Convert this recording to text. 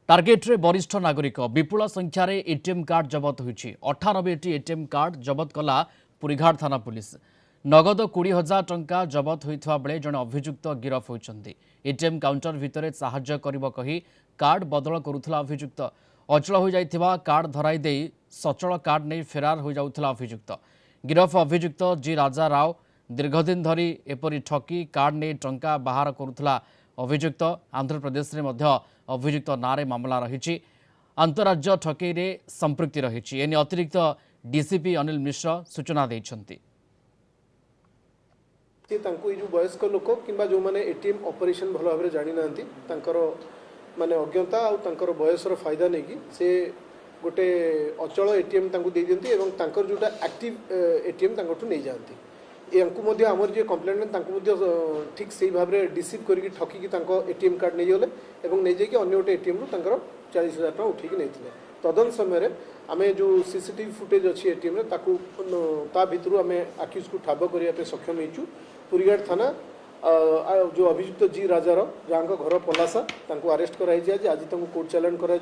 टार्गेट्रे वरिष्ठ नागरिक विपुल संख्यार एटीएम कार्ड जबत होती 98टी एटीएम कार्ड जबत कला पुरीघाट थाना पुलिस नगद 20,000 टंका जबत होता बेले जड़े अभियुक्त गिरफ होती एटीएम काउंटर भितर साहाय्य करिब कही कार्ड बदल करुला अभियुक्त अचल हो जाइथिबा कार्ड धराई दे सचल कार्ड नहीं फेरार हो जाउथला अभियुक्त गिरफ अभियुक्त जी राजा राव दीर्घदिन धरी एपरी ठकी कार्ड नहीं टंका बाहर करुला अभियुक्त आंध्र प्रदेश में अभियुक्त नारे मामला रही अंतरराज्य ठकई रे संपृक्ति रही एने अतिरिक्त डीसीपी अनिल मिश्र सूचना देइछन्ति। जो वयस्क लोक कि जो मैंने एटीएम ऑपरेशन भल भाव जानी ना माने अज्ञता और बयसर फायदा नहीं कि से गोटे अचल एटीएम दे दियंती एवं तांकर जोटा एक्टिव एटीएम नहीं जाती या आमर जो कंप्लेनेंट ठीक से भाव में डिसीव करके ठकिकी एटीएम कार्ड नहीं गले और नहीं जाकि अन्य गोटे एटीएम रु 40,000 टका उठिकी नहीं तदन समय आम जो सीसीटीवी फुटेज अच्छी एटीएम रे ताकू ता भितर आम आक्यूज को ठाब करने सक्षम होइचु। पुरीघाट थाना जो अभियुक्त जी राजार जहाँ घर पलासा अरेस्ट कराई आज कोर्ट चालान करा